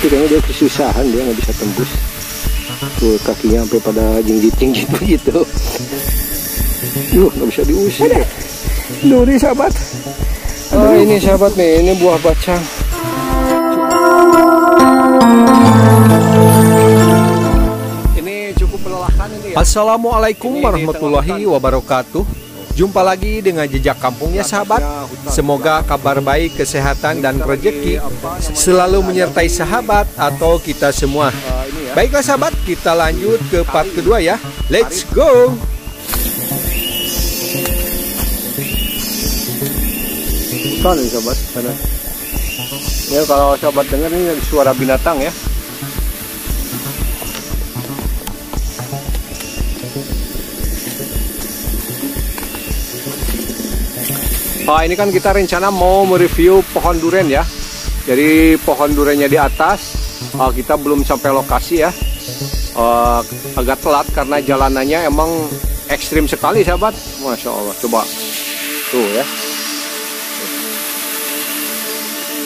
Itu kayaknya dia kesusahan, dia nggak bisa tembus. Tuh kakinya sampai pada jinggit-jinggit begitu. Nggak bisa diusir. Duh, ini sahabat. Oh, ini sahabat nih, ini buah bacang. Ini cukup melelahkan ini ya. Assalamualaikum warahmatullahi wabarakatuh. Jumpa lagi dengan Jejak Kampungnya sahabat. Semoga kabar baik, kesehatan dan rezeki selalu menyertai sahabat atau kita semua. Baiklah sahabat, kita lanjut ke part kedua ya. Let's go. Hutan nih sahabat, sana. Ya kalau sahabat dengar ini suara binatang ya. Ini kan kita rencana mau mereview pohon durian ya. Jadi pohon duriannya di atas. Kita belum sampai lokasi ya. Agak telat karena jalanannya emang ekstrim sekali sahabat. Masya Allah, coba tuh ya.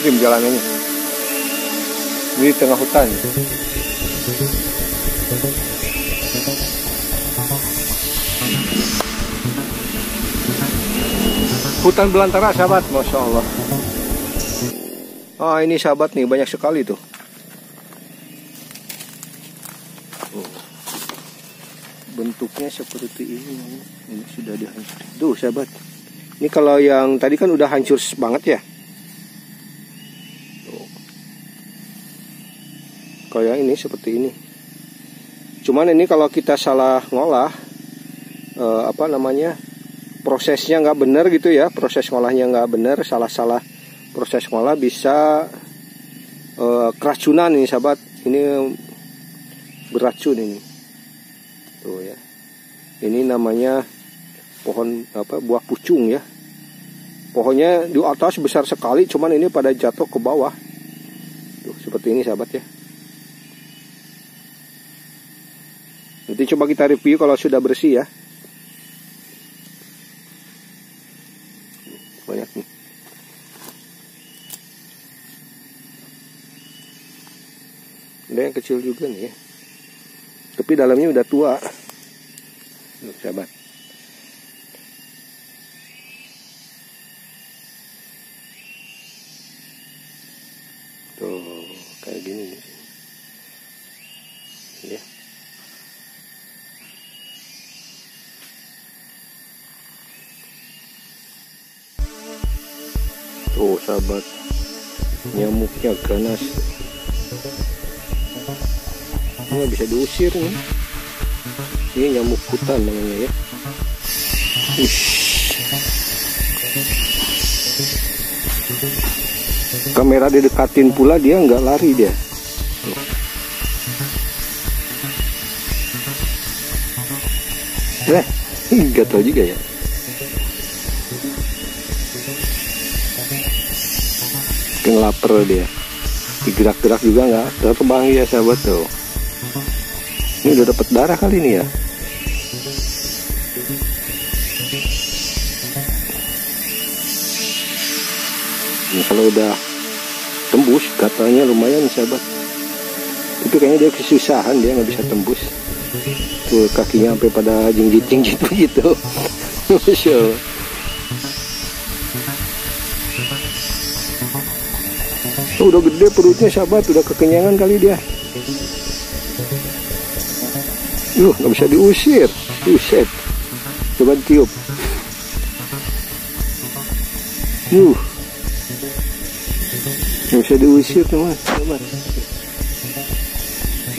Ekstrim jalanannya. Di tengah hutan. Hutan belantara sahabat, Masya Allah. Ini sahabat nih, banyak sekali tuh. Bentuknya seperti ini. Ini sudah dihancur. Tuh sahabat. Ini kalau yang tadi kan udah hancur banget ya. Tuh. Kalau yang ini seperti ini. Cuman ini kalau kita salah ngolah, prosesnya nggak benar gitu ya, proses ngolahnya nggak benar, salah-salah proses ngolah bisa keracunan ini sahabat. Ini beracun ini tuh ya. Ini namanya pohon buah pucung ya. Pohonnya di atas besar sekali, cuman ini pada jatuh ke bawah tuh, seperti ini sahabat ya. Nanti coba kita review kalau sudah bersih ya. Banyak nih. Ada yang kecil juga nih ya. Tapi dalamnya udah tua. Loh, sahabat. Tuh, kayak gini nih. Ya. Tuh sahabat, nyamuknya ganas. Ini nggak bisa diusir nih. Ini nyamuk hutan namanya ya. Kamera didekatin pula dia nggak lari dia. Nggak tahu juga ya. Lapar dia, digerak-gerak juga nggak terbang ya sahabat tuh. Ini udah dapat darah kali ini ya. Ini kalau udah tembus katanya lumayan sahabat. Itu kayaknya dia kesusahan, dia nggak bisa tembus. Tuh kakinya sampai pada jinggit-jinggit begitu. Masya Allah. Udah gede perutnya sahabat, udah kekenyangan kali dia. Nggak bisa diusir. Buset. Coba tiup. Nggak bisa diusir teman. Sahabat.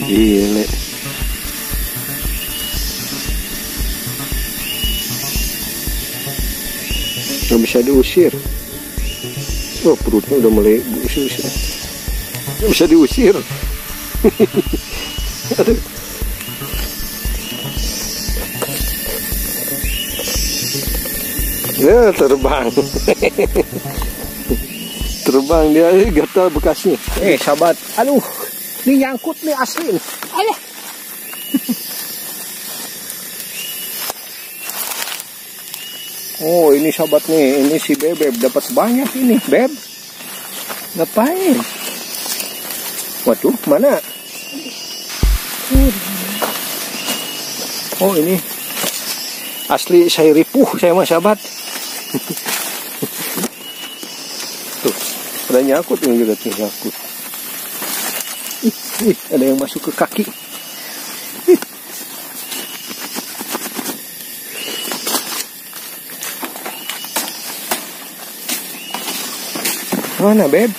Gile. Nggak bisa diusir. Oh, perutnya udah mulai busuk. Nggak bisa diusir. Aduh. Ya, terbang. Terbang dia, gatal bekasnya. Sahabat, aduh, ini nyangkut nih asli nih. Aduh. Oh, ini sahabat nih, ini si Bebeb dapat banyak ini, Beb. Ngapain? Waduh, mana? Oh, ini asli saya ripuh saya mah sahabat. Tuh, ada nyangkut ini juga tuh nyangkut. Ada yang masuk ke kaki. Mana beb?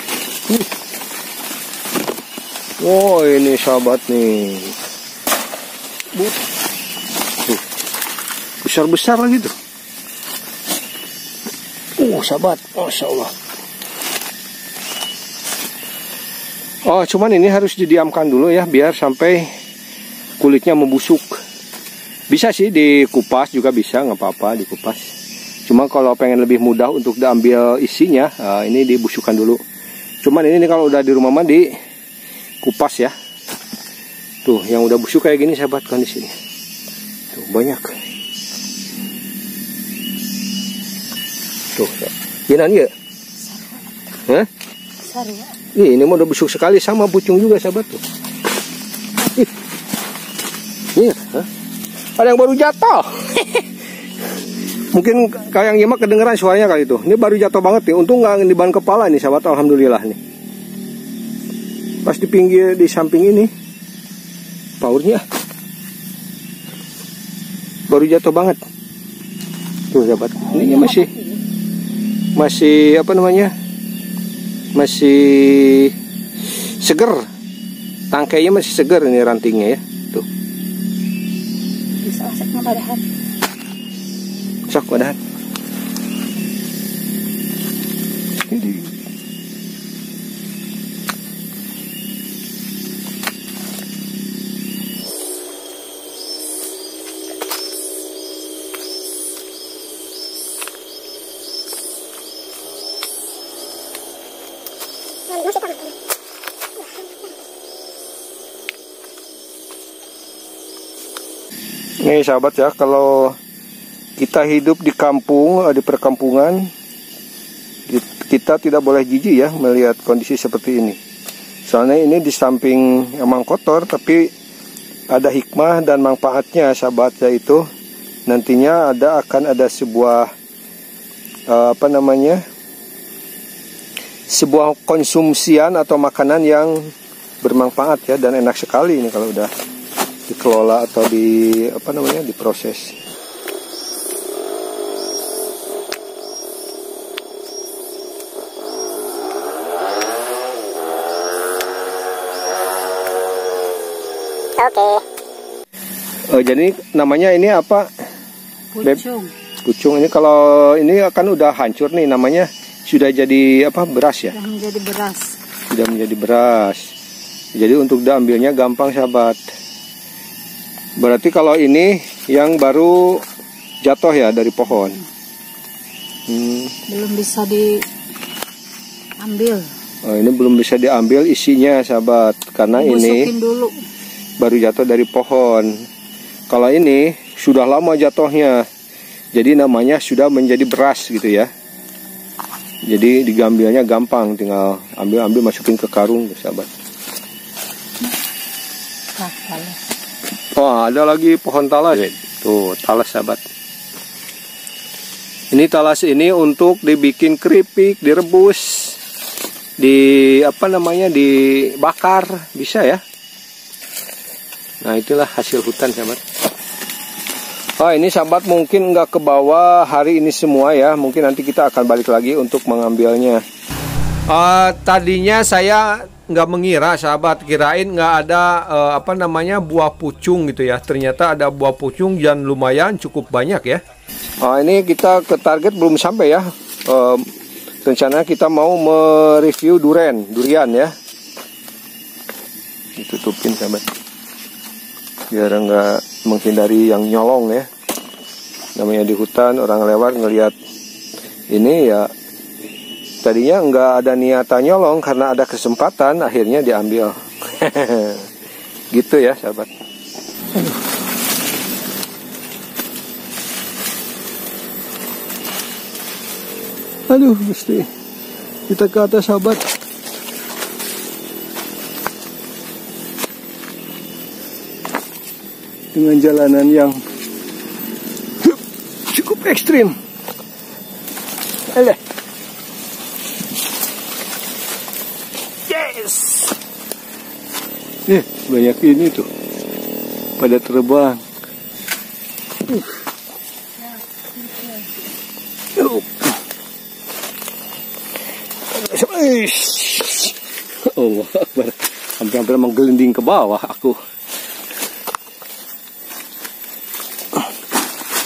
Oh, ini sahabat nih. Besar-besar lagi tuh. Sahabat, Masya Allah. Oh, cuman ini harus didiamkan dulu ya, biar sampai kulitnya membusuk. Bisa sih dikupas juga bisa, nggak apa-apa dikupas. Cuma kalau pengen lebih mudah untuk diambil isinya, ini dibusukkan dulu. Cuman ini kalau udah di rumah mandi, kupas ya. Tuh, yang udah busuk kayak gini sahabat kondisinya. Tuh, banyak. Tuh, gimana ya? Hah? Ini mau udah busuk sekali, sama pucung juga sahabat tuh. Nih, ada yang baru jatuh. Mungkin kalau yang nyimak kedengeran suaranya kali itu. Ini baru jatuh banget nih. Untung nggak di ban kepala nih sahabat. Alhamdulillah nih. Pas di pinggir di samping ini, paurnya baru jatuh banget. Tuh sahabat. Ini masih apa namanya? Masih seger. Tangkainya masih seger ini rantingnya ya. Tuh. Bisa asapnya padahan. Sok padahan. Nih sahabat ya, kalau kita hidup di kampung, di perkampungan, kita tidak boleh jijik ya melihat kondisi seperti ini. Soalnya ini di samping emang kotor, tapi ada hikmah dan manfaatnya sahabat, yaitu nantinya akan ada sebuah apa namanya, sebuah konsumsian atau makanan yang bermanfaat ya, dan enak sekali ini kalau udah dikelola atau diproses. Oke. Jadi namanya ini apa? Pucung. Pucung ini kalau ini kan udah hancur nih, namanya sudah jadi apa? Beras ya? Sudah menjadi beras. Sudah menjadi beras. Jadi untuk diambilnya gampang sahabat. Berarti kalau ini yang baru jatuh ya dari pohon. Belum bisa diambil. Oh, ini belum bisa diambil isinya sahabat, karena ini dulu. Baru jatuh dari pohon. Kalau ini sudah lama jatuhnya, jadi namanya sudah menjadi beras gitu ya. Jadi digambilnya gampang, tinggal ambil masukin ke karung sahabat. Oh, ada lagi pohon talas. Tuh, talas sahabat. Ini talas ini untuk dibikin keripik, direbus, dibakar, bisa ya. Nah, itulah hasil hutan sahabat. Oh, ini sahabat mungkin nggak ke bawah hari ini semua ya. Mungkin nanti kita akan balik lagi untuk mengambilnya. Tadinya saya nggak mengira sahabat, kirain nggak ada buah pucung gitu ya. Ternyata ada buah pucung dan lumayan cukup banyak ya. Ini kita ke target belum sampai ya. Rencana kita mau mereview durian ya. Ditutupin sahabat, biar nggak menghindari yang nyolong ya. Namanya di hutan, orang lewat ngelihat ini ya, tadinya nggak ada niatan nyolong, karena ada kesempatan akhirnya diambil. Gitu ya sahabat. Aduh, mesti kita ke atas sahabat. dengan jalanan yang cukup ekstrim. Yes. Banyak ini tuh pada terbang. Allah Akbar. Hampir-hampir menggelinding ke bawah aku.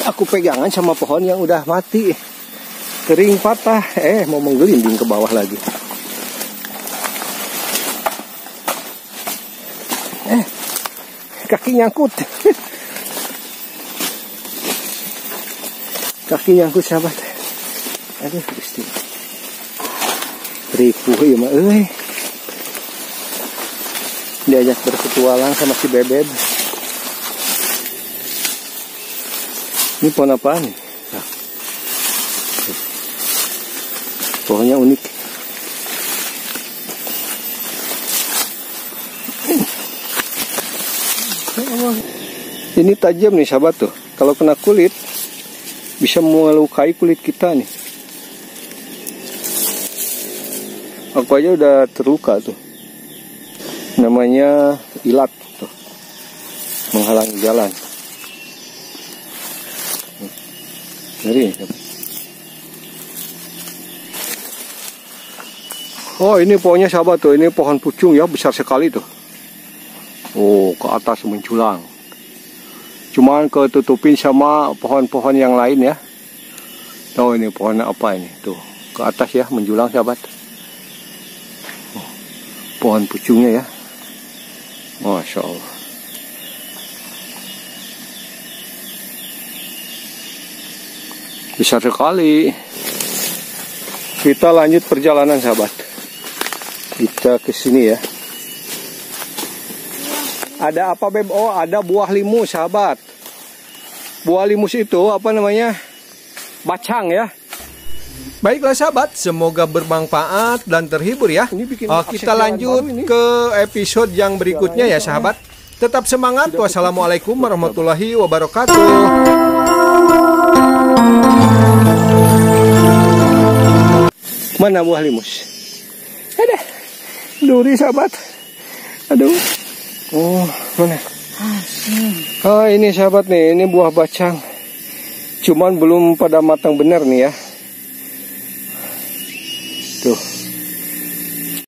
Aku pegangan sama pohon yang udah mati. Kering patah. Mau menggelinding ke bawah lagi. Kaki nyangkut. Kaki nyangkut sahabat. Aduh, Gusti. Ripuh ya mah euy. Diajak berpetualang sama si Bebeb. Ini pohon apa nih? Nah. Pohonnya unik. Ini tajam nih sahabat tuh. Kalau kena kulit bisa melukai kulit kita nih. Aku aja udah terluka tuh. Namanya ilat tuh. Menghalangi jalan. Ngeri. Oh, ini pohonnya sahabat tuh. Ini pohon pucung ya, besar sekali tuh. Oh, ke atas menculang. Cuman ketutupin sama pohon-pohon yang lain ya. Oh, ini pohon apa ini? Tuh, ke atas ya, menjulang sahabat. Oh, pohon pucungnya ya. Masya Allah. Besar sekali. Kita lanjut perjalanan sahabat. Kita ke sini ya. Ada apa Beb? Oh, ada buah limus sahabat. Buah limus itu apa namanya? Bacang ya. Baiklah sahabat, semoga bermanfaat dan terhibur ya. Kita lanjut ke episode yang berikutnya ya sahabat. Tetap semangat. Wassalamualaikum warahmatullahi wabarakatuh. Mana buah limus? Ada. Duri sahabat. Aduh. Oh, mana? Oh, ini sahabat nih, ini buah bacang. Cuman belum pada matang benar nih ya.